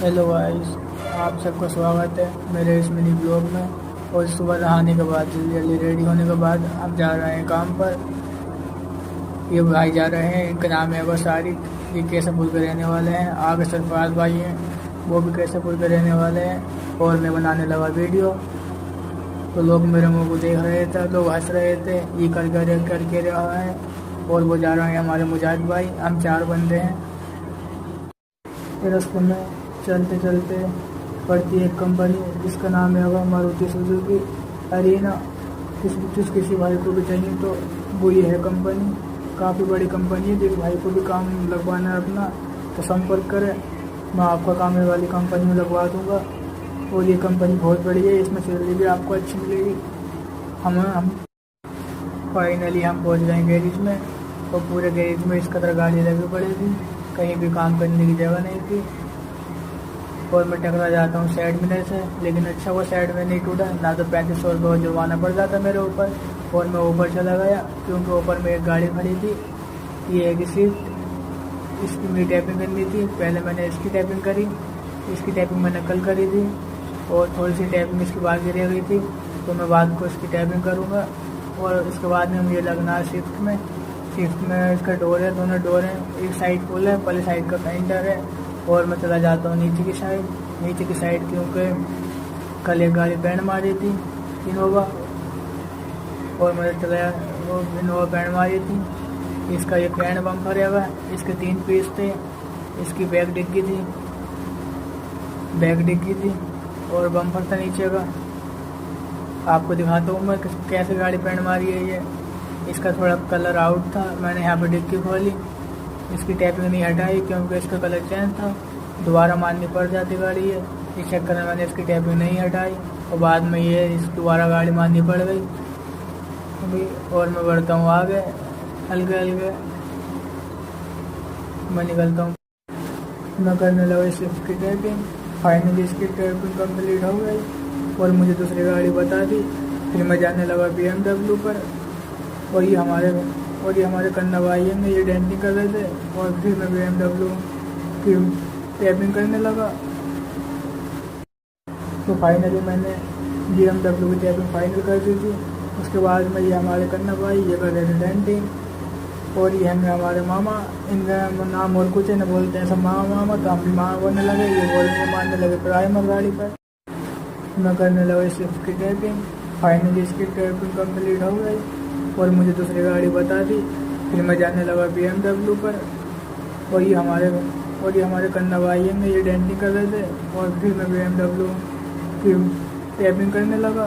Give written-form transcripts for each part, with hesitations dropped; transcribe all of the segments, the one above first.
Hello guys, आप सबका स्वागत है मेरे इस मिनी ब्लॉग में। और सुबह नहाने के बाद जल्दी जल्दी रेडी होने के बाद हम जा रहे हैं काम पर। ये भाई जा रहे हैं, इनका नाम है सारिक। ये केसरपुर के रहने वाले हैं। आगे सरफराज भाई हैं, वो भी केसरपुर के रहने वाले हैं। और मैं बनाने लगा वीडियो, तो लोग मेरे मुँह को देख रहे थे, लोग हंस रहे थे, ये करके रहा है। और वो जा रहे हैं हमारे मुजाहिद भाई। हम 4 बंदे हैं। रास्ते में चलते चलते पड़ती है एक कंपनी जिसका नाम है मारुति सुजुकी अरीना। किसी भाई को भी चाहिए तो वो ये है कंपनी। काफ़ी बड़ी कंपनी है। जिस भाई को भी काम लगवाना है अपना तो संपर्क करें, मैं आपका काम ये वाली कंपनी में लगवा दूंगा। और ये कंपनी बहुत बड़ी है, इसमें सैलरी भी आपको अच्छी मिलेगी। हम फाइनली हम पहुंच गए गैरेज में। और पूरे गैरेज में इस कदर गाड़ी लगी पड़ी थी, कहीं भी काम करने की जगह नहीं थी। और मैं टकरा जाता हूँ साइड मिरर से, लेकिन अच्छा वो साइड में नहीं टूटा, ना तो 3500 रुपये जुर्माना पड़ जाता मेरे ऊपर। और मैं ऊपर चला गया, क्योंकि ऊपर में एक गाड़ी खड़ी थी। ये है कि सीट, इसकी मेरी टैपिंग करनी थी। पहले मैंने इसकी टैपिंग करी, इसकी टैपिंग मैंने कल करी थी। और थोड़ी सी टैपिंग इसकी बाकी रह गई थी, तो मैं बाद को इसकी टैपिंग करूँगा। और इसके बाद में मुझे लगना है शिफ्ट में इसका डोर है, दोनों डोर हैं। एक साइड फुल है, पहले साइड का फेंडर है। और मैं चला जाता हूँ नीचे की साइड, क्योंकि कल एक गाड़ी बैंड मारी थी इनोवा। और मैं चला वो इनोवा बैंड मारी थी। इसका ये फ्रंट बम्पर है वह, इसके 3 पीस थे। इसकी बैक डिग्गी थी और बम्पर था नीचे का। आपको दिखाता हूँ मैं कैसे गाड़ी बैंड मारी है ये। इसका थोड़ा कलर आउट था, मैंने यहाँ पर डिग्गी खोली, इसकी टैपिंग नहीं हटाई क्योंकि इसका कलर चेंज था, दोबारा मारनी पड़ जाती गाड़ी है। इस चक्कर में मैंने इसकी टैपिंग नहीं हटाई और बाद में ये दोबारा गाड़ी मारनी पड़ गई अभी। और मैं बढ़ता हूँ आगे, हल्के मैं निकलता हूँ। मैं करने लगा स्विफ्ट की टैपिंग। फाइनली इसकी टैपिंग कंप्लीट हो गई और मुझे दूसरी गाड़ी बता दी। फिर मैं जाने लगा BMW पर। और ये हमारे कन्ना भाई हैं, ये डेंटिंग कर रहे थे। और फिर मैं BMW की टैपिंग करने लगा। तो फाइनली मैंने BMW की टैपिंग फाइनल कर दी थी। उसके बाद में ये हमारे कन्ना भाई ये कर रहे थे डेंटिंग। और ये हमें हमारे मामा, इनका नाम और कुछ है न, बोलते हैं सब मामा। तो हम भी मामा बोलने लगे, ये बोलने मारने लगे प्राइमर गाड़ी पर। मैं करने लगा स्विफ्ट की टैपिंग। फाइनली इसकी टैपिंग कंप्लीट हो गई और मुझे दूसरी गाड़ी बता दी। फिर मैं जाने लगा BMW पर। और ये हमारे कन्ना भाई हैं, ये डेंटिंग कर रहे थे। और फिर मैं BMW की टैपिंग करने लगा।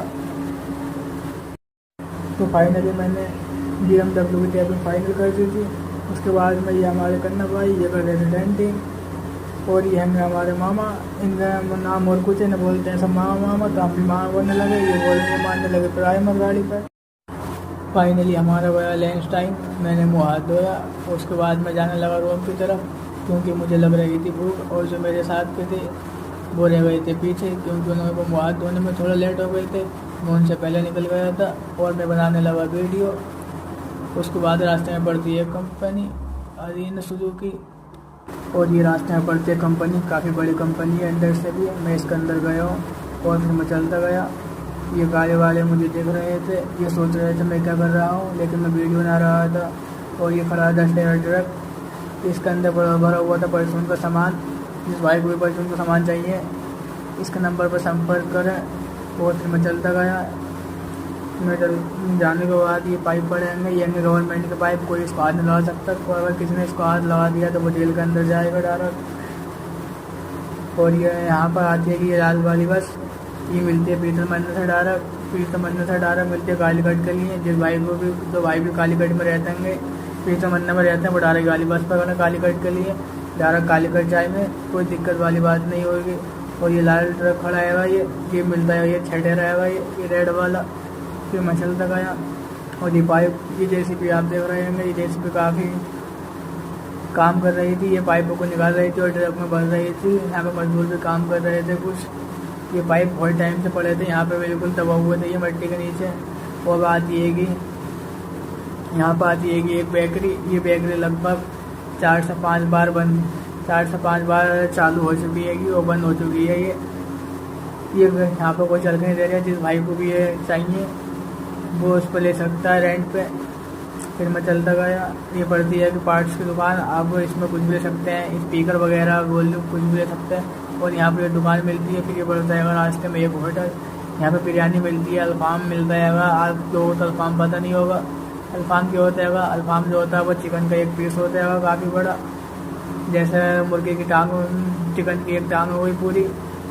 तो फाइनली मैंने BMW की टैपिंग फाइनल कर दी थी। उसके बाद में ये हमारे कन्ना भाई ये कर रहे थे डेंटिंग। और ये हमें हमारे मामा, इनका नाम और कुछ है न, बोलते हैं सब मामा। तो हम भी मामा बोलने लगे, ये बोलने मारने लगे प्राइमर गाड़ी पर। फाइनली हमारा गया लंच टाइम। मैंने मुँह हाथ धोया, उसके बाद मैं जाने लगा रूम की तरफ, क्योंकि मुझे लग रही थी भूख। और जो मेरे साथ के थे वो रह गए थे पीछे, क्योंकि उन्होंने मुँह हाथ धोने में थोड़ा लेट हो गए थे। मैं उनसे पहले निकल गया था और मैं बनाने लगा वीडियो। उसके बाद रास्ते में पड़ती है कंपनी अरीना सुजुकी। और ये रास्ते में पड़ती है कंपनी, काफ़ी बड़ी कंपनी है, अंदर से भी। मैं इसके अंदर गया हूँ और फिर मैं चलता गया। ये गाड़ी वाले मुझे देख रहे थे, ये सोच रहे थे मैं क्या कर रहा हूँ, लेकिन मैं वीडियो बना रहा था। और ये खड़ा था ट्रक, इसके अंदर भरा हुआ था परचून का सामान। जिस भाई को भी परचून का सामान चाहिए इसके नंबर पर संपर्क करें। और फिर मैं चलता गया। मैं जाने के बाद ये पाइप पड़ेंगे, ये गवर्नमेंट के पाइप, कोई इसको हाथ नहीं लगा सकता। तो अगर किसी ने इसको हाथ लगा दिया तो वो जेल के अंदर जाएगा डायरेक्ट। और ये यहाँ पर आती है कि ये लाल वाली बस, ये मिलती है पीतल मंदिर से डायरेक्ट मिलती है कालीगढ़ के लिए। जिस भाई को भी, जो भाई भी कालीगढ़ में रहते हैं, पीतल मंदिर में रहते हैं, वो डायरेक्ट गाली बस पकड़ना कालीगढ़ के लिए, डायरेक्ट कालीगढ़ जाएंगे, कोई दिक्कत वाली बात नहीं होगी। और ये लाल ट्रक खड़ा है, ये मिलता है, ये छठे रहेगा, ये रेड वाला। फिर मैं चलता गया। और ये पाइप, ये JCB आप देख रहे हैं, ये JCB काफ़ी काम कर रही थी, ये पाइपों को निकाल रही थी और ट्रक में भर रही थी। यहाँ पे मजदूर भी काम कर रहे थे कुछ। ये पाइप बहुत टाइम से पड़े थे यहाँ पे, बिल्कुल दबा हुए थे ये मट्टी के नीचे। और बात ये है कि यहाँ पर आती है कि एक बेकरी, ये बेकरी लगभग 4 से 5 बार बंद 4 से 5 बार चालू हो चुकी है और बंद हो चुकी है। ये यहाँ पर कोई चल के नहीं दे रहा है। जिस भाई को भी ये चाहिए वो उस पर ले सकता है रेंट पे। फिर मैं चलता गया। ये पड़ती है कि पार्ट्स की दुकान, आप इसमें कुछ भी ले सकते हैं, स्पीकर वगैरह वॉल्यूम कुछ भी ले सकते हैं। और यहाँ पर ये दुकान मिलती है। फिर ये पड़ता है रास्ते में एक होटल, यहाँ पे बिरयानी मिलती है, अल्फ़ाम मिलता है। आपको तो अल्फ़ाम पता नहीं होगा, अल्फ़ाम क्या होता है। अल्फ़ाम जो होता है वो चिकन का एक पीस होता है काफ़ी बड़ा, जैसे मुर्गे की टांग, चिकन की एक टांग हो गई पूरी।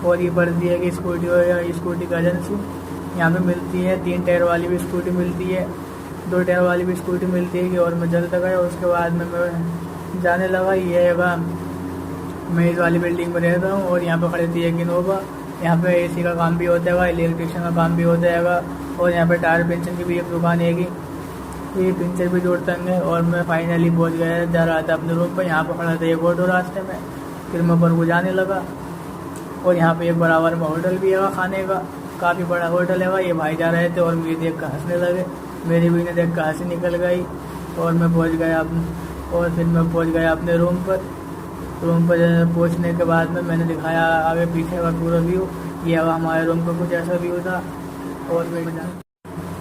और ये पड़ती है कि स्कूटी हो या स्कूटी का एजेंसी यहाँ पे मिलती है। 3 टायर वाली भी स्कूटी मिलती है, 2 टायर वाली भी स्कूटी मिलती है। और मैं चलता गया। उसके बाद में मैं जाने लगा। ये है मैं इस वाली बिल्डिंग में रहता हूँ और यहाँ पर खड़ी थी एक इनोवा। यहाँ पे एसी का काम भी होता है, इलेक्ट्रिशियन का काम भी होता है। और यहाँ पे टायर पंचर की भी एक दुकान है कि ये पंचर भी जोड़ते हैं। और मैं फाइनली पहुँच गया, जा रहा था अपने रूम पर। यहाँ पर खड़ा था एक ऑटो रास्ते में। फिर मैं ऊपर को जाने लगा। और यहाँ पे एक बराबर में होटल भी है खाने का, काफ़ी बड़ा होटल है। ये भाई जा रहे थे और मुझे देख कर हंसने लगे, मेरी भी ने देख कर हंसी निकल गई। और मैं पहुँच गया और फिर मैं पहुँच गया अपने रूम पर पहुँचने के बाद में मैंने दिखाया आगे पीछे का पूरा व्यू। ये हमारे रूम का कुछ ऐसा व्यू था। और मैं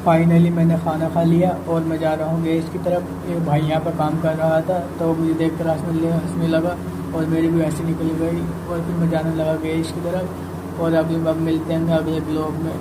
फाइनली मैंने खाना खा लिया और मैं जा रहा हूँ गैस की तरफ। एक भाई यहाँ पर काम कर रहा था तो मुझे देख कर हंसने लगा और मेरी भी हंसी निकल गई। और फिर मैं जाने लगा गैस की तरफ। और अभी अब मिलते हैं अगले ब्लॉग में।